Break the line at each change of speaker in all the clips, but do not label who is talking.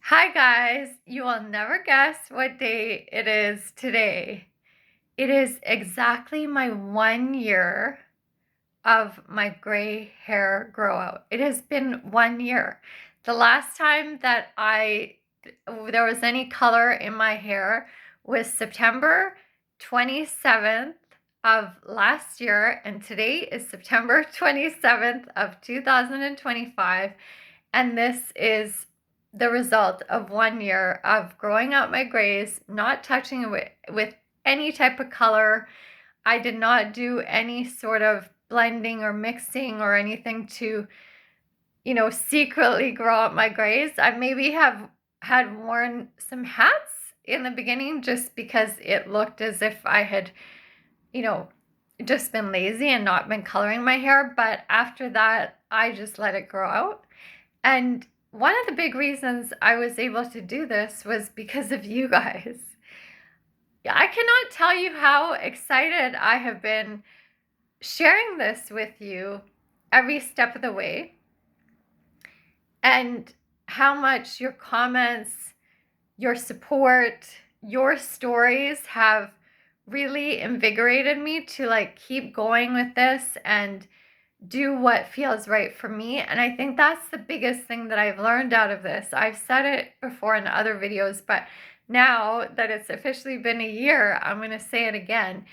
Hi guys, you will never guess what day it is today. It is exactly my 1 year of my gray hair grow out. It has been 1 year. The last time that there was any color in my hair was September 27th of last year, and today is September 27th of 2025, and this is the result of 1 year of growing out my grays, not touching it with any type of color. I did not do any sort of blending or mixing or anything to, secretly grow out my grays. I maybe have had worn some hats in the beginning just because it looked as if I had, you know, just been lazy and not been coloring my hair. But after that, I just let it grow out. And one of the big reasons I was able to do this was because of you guys. I cannot tell you how excited I have been sharing this with you every step of the way, and how much your comments, your support, your stories have really invigorated me to keep going with this and do what feels right for me. And I think that's the biggest thing that I've learned out of this. I've said it before in other videos, but now that it's officially been a year, I'm going to say it again.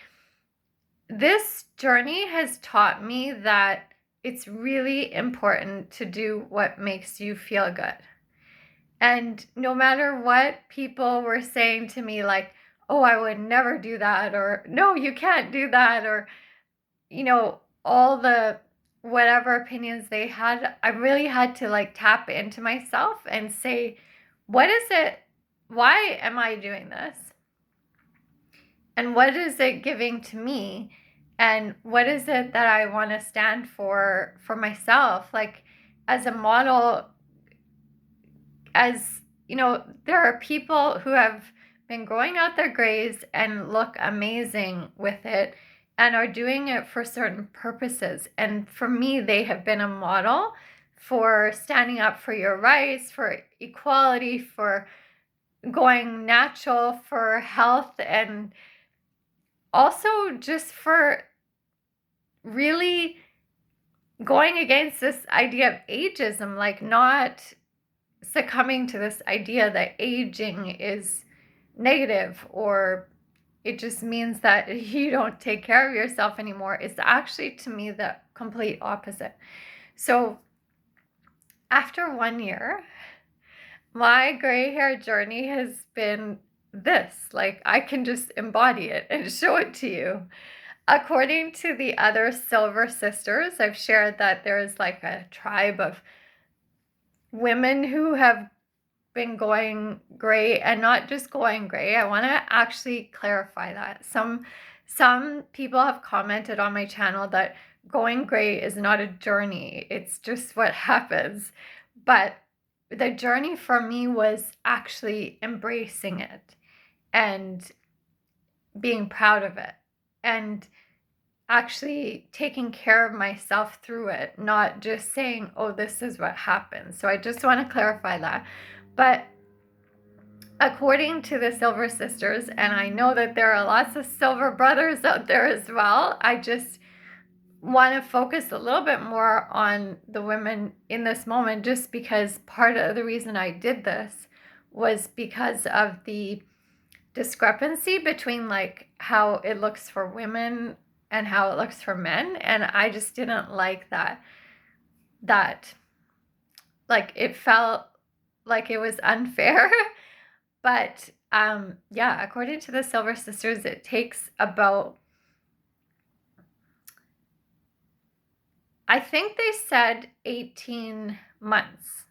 This journey has taught me that it's really important to do what makes you feel good. And no matter what people were saying to me, like, oh, I would never do that, or no, you can't do that, or, all the whatever opinions they had, I really had to tap into myself and say, what is it? Why am I doing this? And what is it giving to me? And what is it that I want to stand for myself? Like, as a model, there are people who have been growing out their grays and look amazing with it and are doing it for certain purposes. And for me, they have been a model for standing up for your rights, for equality, for going natural, for health, and also just for really going against this idea of ageism, like not succumbing to this idea that aging is negative or it just means that you don't take care of yourself anymore. It's actually, to me, the complete opposite. So after 1 year, my gray hair journey has been this. Like, I can just embody it and show it to you. According to the other Silver Sisters, I've shared that there is like a tribe of women who have been going gray, and not just going gray. I want to actually clarify that. Some people have commented on my channel that going gray is not a journey. It's just what happens. But the journey for me was actually embracing it and being proud of it and actually taking care of myself through it, not just saying, oh, this is what happens. So I just want to clarify that. But according to the Silver Sisters, and I know that there are lots of Silver Brothers out there as well, I just want to focus a little bit more on the women in this moment, just because part of the reason I did this was because of the discrepancy between like how it looks for women and how it looks for men. And I just didn't like that like it felt like it was unfair. But yeah, according to the Silver Sisters, it takes about, I think they said 18 months.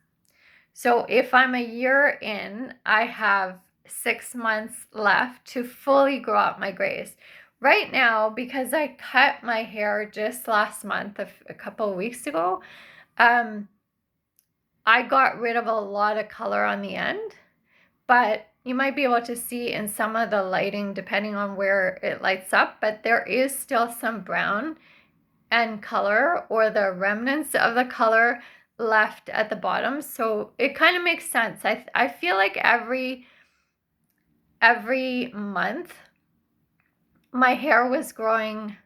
So if I'm a year in, I have 6 months left to fully grow out my grays. Right now, because I cut my hair just last month, a couple of weeks ago, I got rid of a lot of color on the end, but you might be able to see in some of the lighting, depending on where it lights up, but there is still some brown and color, or the remnants of the color left at the bottom, so it kind of makes sense. I feel like every month my hair was growing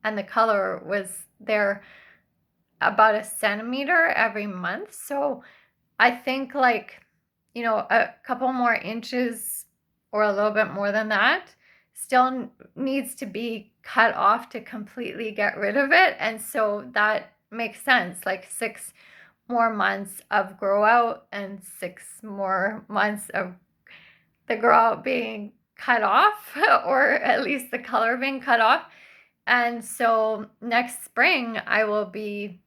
and the color was there about a centimeter every month. So I think like, a couple more inches or a little bit more than that still needs to be cut off to completely get rid of it. And so that makes sense, like 6 more months of grow out and 6 more months of the grow out being cut off, or at least the color being cut off. And so next spring I will be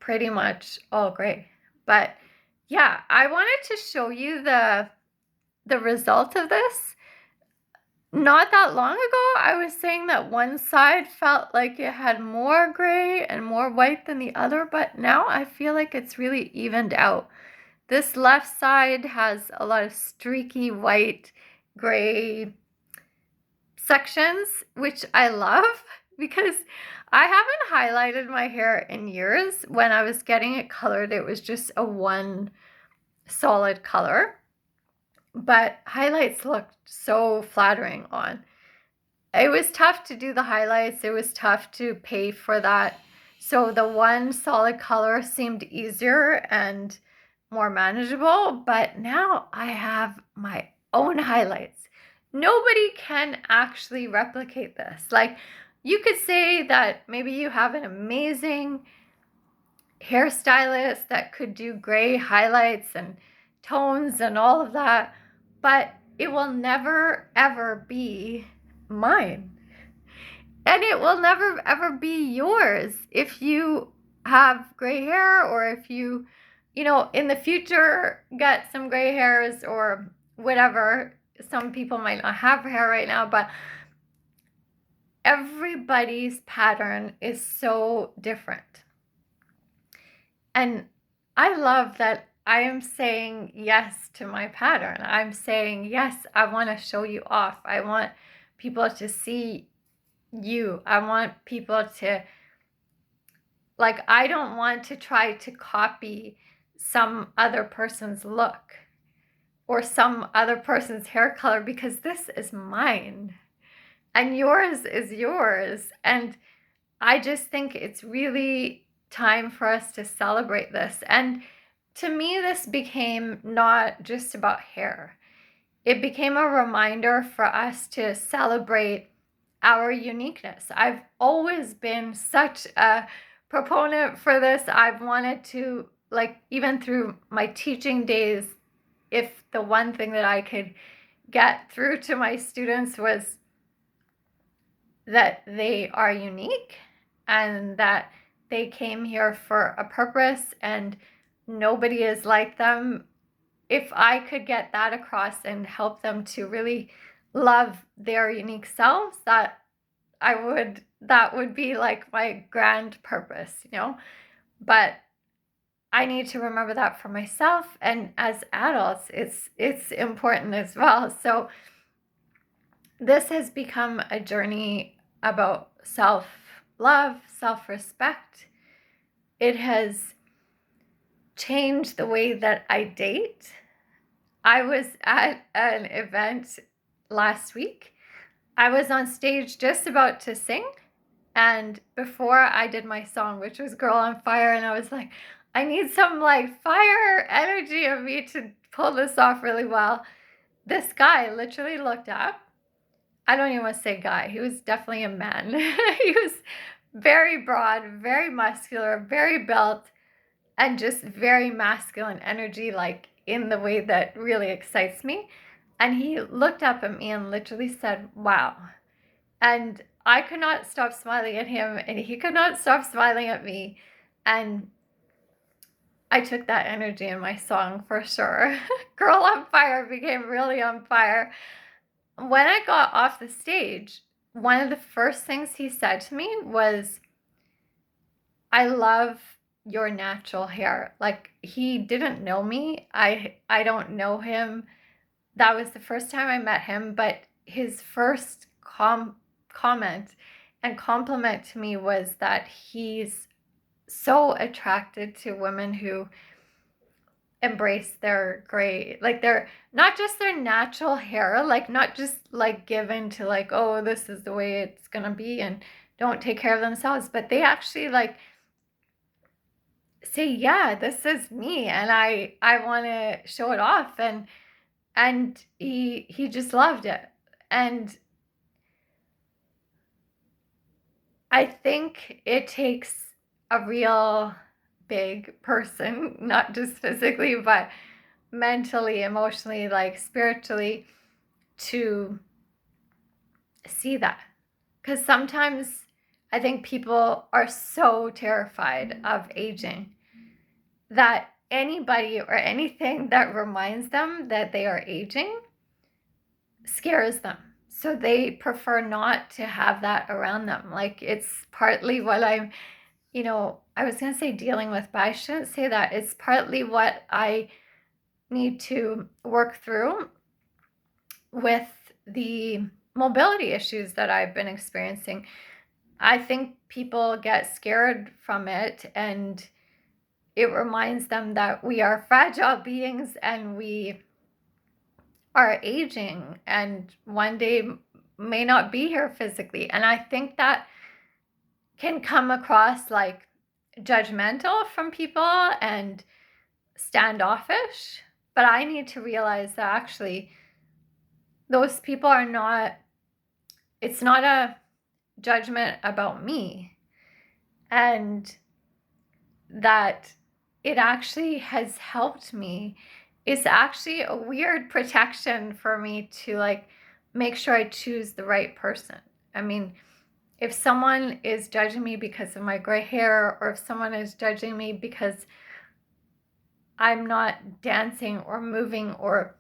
pretty much all gray. But yeah, I wanted to show you the result of this. Not that long ago, I was saying that one side felt like it had more gray and more white than the other, but now I feel like it's really evened out. This left side has a lot of streaky white, gray sections, which I love because I haven't highlighted my hair in years. When I was getting it colored, it was just a one solid color, but highlights looked so flattering on. It was tough to do the highlights. It was tough to pay for that. So the one solid color seemed easier and more manageable, but now I have my own highlights. Nobody can actually replicate this. Like, you could say that maybe you have an amazing hairstylist that could do gray highlights and tones and all of that, but it will never ever be mine. And it will never ever be yours if you have gray hair, or if you, in the future get some gray hairs or whatever. Some people might not have hair right now, but everybody's pattern is so different. And I love that I am saying yes to my pattern. I'm saying, yes, I want to show you off. I want people to see you. I want people to, like, I don't want to try to copy some other person's look or some other person's hair color, because this is mine and yours is yours. And I just think it's really time for us to celebrate this. And to me, this became not just about hair. It became a reminder for us to celebrate our uniqueness. I've always been such a proponent for this. I've wanted to, like, even through my teaching days, if the one thing that I could get through to my students was that they are unique and that they came here for a purpose and nobody is like them. If I could get that across and help them to really love their unique selves, that would be like my grand purpose, But I need to remember that for myself, and as adults, it's important as well. So this has become a journey about self-love, self-respect. It has changed the way that I date. I was at an event last week. I was on stage just about to sing, and before I did my song, which was Girl on Fire, and I was like, I need some like fire energy of me to pull this off really well. This guy literally looked up. I don't even want to say guy. He was definitely a man. He was very broad, very muscular, very built, and just very masculine energy, like in the way that really excites me. And he looked up at me and literally said, wow. And I could not stop smiling at him, and he could not stop smiling at me. And I took that energy in my song for sure. Girl on Fire became really on fire. When I got off the stage, one of the first things he said to me was, I love your natural hair. Like, he didn't know me. I don't know him. That was the first time I met him, but his first comment and compliment to me was that he's so attracted to women who embrace their gray, like they're not just their natural hair, like not just like given to like, oh, this is the way it's gonna be and don't take care of themselves, but they actually like say, yeah, this is me and I want to show it off. And he just loved it. And I think it takes a real big person, not just physically, but mentally, emotionally, like spiritually, to see that. Because sometimes I think people are so terrified of aging that anybody or anything that reminds them that they are aging scares them. So they prefer not to have that around them. Like it's partly what I'm, I was going to say dealing with, but I shouldn't say that. It's partly what I need to work through with the mobility issues that I've been experiencing. I think people get scared from it, and it reminds them that we are fragile beings and we are aging and one day may not be here physically. And I think that can come across like judgmental from people and standoffish. But I need to realize that actually those people are not, it's not a judgment about me. And that it actually has helped me. It's actually a weird protection for me to like make sure I choose the right person. I mean, if someone is judging me because of my gray hair, or if someone is judging me because I'm not dancing or moving or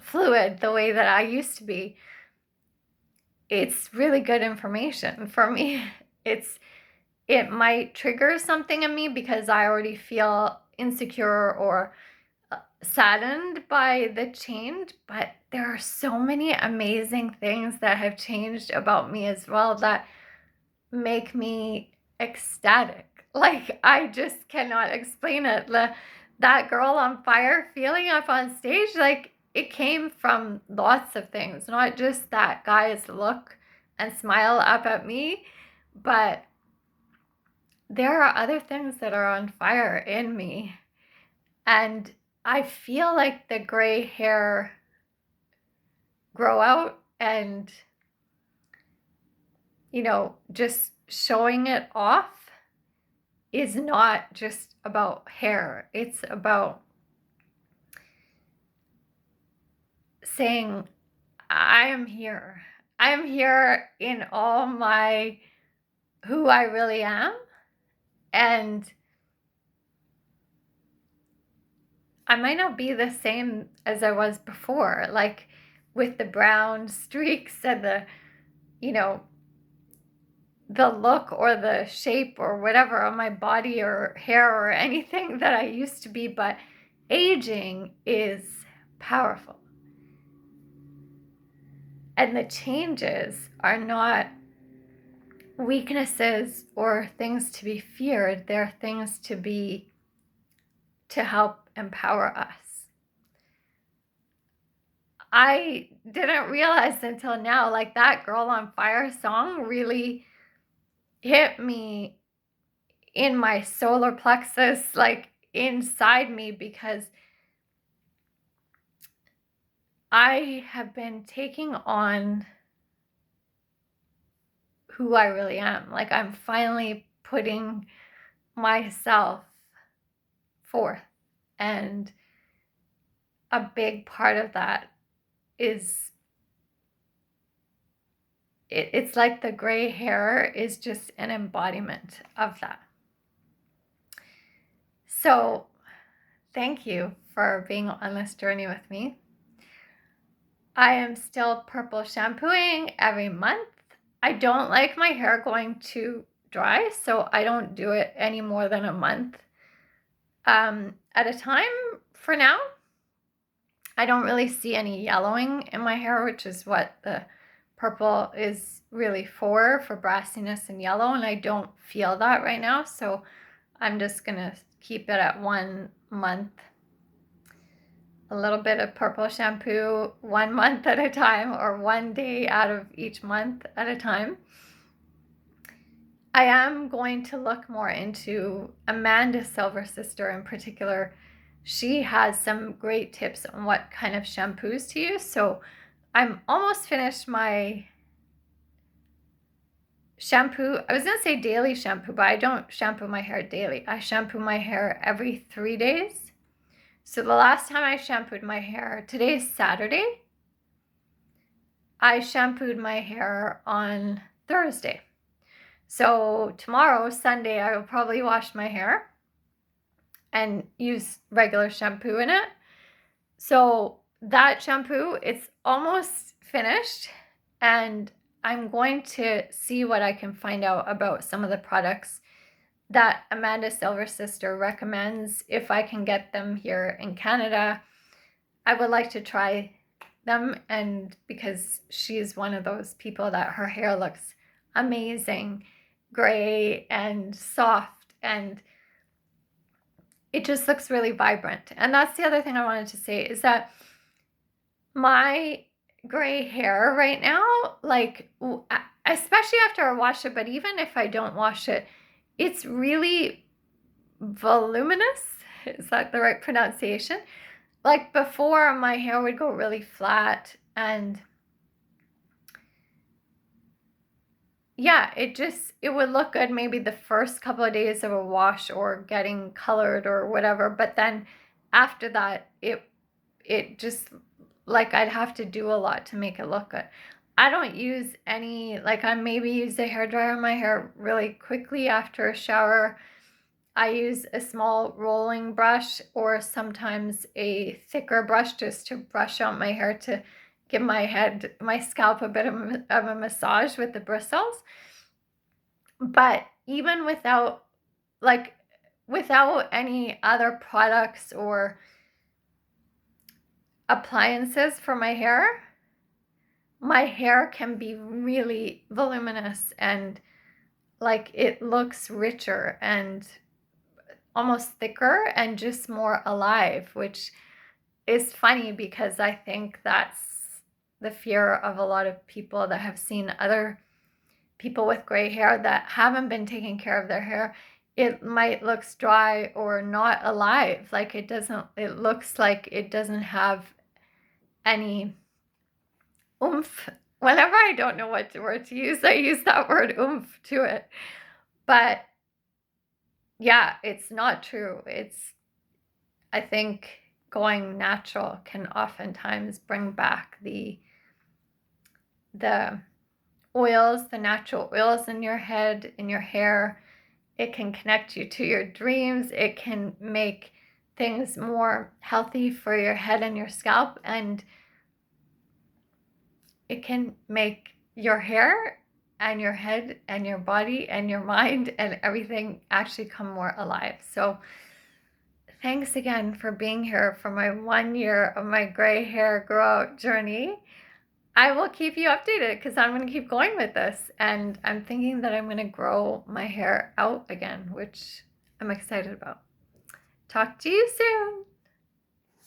fluid the way that I used to be, it's really good information for me. It might trigger something in me because I already feel insecure or saddened by the change, but there are so many amazing things that have changed about me as well that make me ecstatic. Like I just cannot explain it. That girl on fire feeling up on stage, like it came from lots of things, not just that guy's look and smile up at me, but there are other things that are on fire in me. And I feel like the gray hair grow out and, just showing it off is not just about hair. It's about saying, I am here. I am here in all my, who I really am. And I might not be the same as I was before, like with the brown streaks and the look or the shape or whatever on my body or hair or anything that I used to be, but aging is powerful. And the changes are not weaknesses or things to be feared. They're things to help empower us. I didn't realize until now, like that Girl on Fire song really hit me in my solar plexus, like inside me, because I have been taking on who I really am. Like I'm finally putting myself forth. And a big part of that is it's like the gray hair is just an embodiment of that. So thank you for being on this journey with me. I am still purple shampooing every month. I don't like my hair going too dry, so I don't do it any more than a month at a time for now. I don't really see any yellowing in my hair, which is what the purple is really for brassiness and yellow, and I don't feel that right now. So I'm just going to keep it at 1 month. A little bit of purple shampoo 1 month at a time, or 1 day out of each month at a time. I am going to look more into Amanda's Silver Sister in particular. She has some great tips on what kind of shampoos to use. So I'm almost finished my shampoo. I was going to say daily shampoo, but I don't shampoo my hair daily. I shampoo my hair every 3 days. So the last time I shampooed my hair, today's Saturday, I shampooed my hair on Thursday. So tomorrow, Sunday, I will probably wash my hair and use regular shampoo in it. So that shampoo, it's almost finished, and I'm going to see what I can find out about some of the products that Amanda Silver Sister recommends. If I can get them here in Canada, I would like to try them, and because she's one of those people that her hair looks amazing, gray and soft, and it just looks really vibrant. And that's the other thing I wanted to say, is that my gray hair right now, like, especially after I wash it, but even if I don't wash it, it's really voluminous. Is that the right pronunciation? Like before, my hair would go really flat, and yeah, it would look good maybe the first couple of days of a wash or getting colored or whatever, but then after that, it just, like, I'd have to do a lot to make it look good. I don't use any, like, I maybe use a hairdryer on my hair really quickly after a shower. I use a small rolling brush, or sometimes a thicker brush, just to brush out my hair, to give my scalp a bit of a massage with the bristles. But even without any other products or appliances for my hair can be really voluminous, and like it looks richer and almost thicker and just more alive, which is funny because I think that's the fear of a lot of people that have seen other people with gray hair that haven't been taking care of their hair. It might look dry or not alive. Like it looks like it doesn't have any oomph. Whenever I don't know what word to use, I use that word oomph to it. But yeah, it's not true. I think going natural can oftentimes bring back the oils, the natural oils in your head, in your hair. It can connect you to your dreams. It can make things more healthy for your head and your scalp, and it can make your hair and your head and your body and your mind and everything actually come more alive. So thanks again for being here for my 1 year of my gray hair grow out journey. I will keep you updated because I'm going to keep going with this, and I'm thinking that I'm going to grow my hair out again, which I'm excited about. Talk to you soon.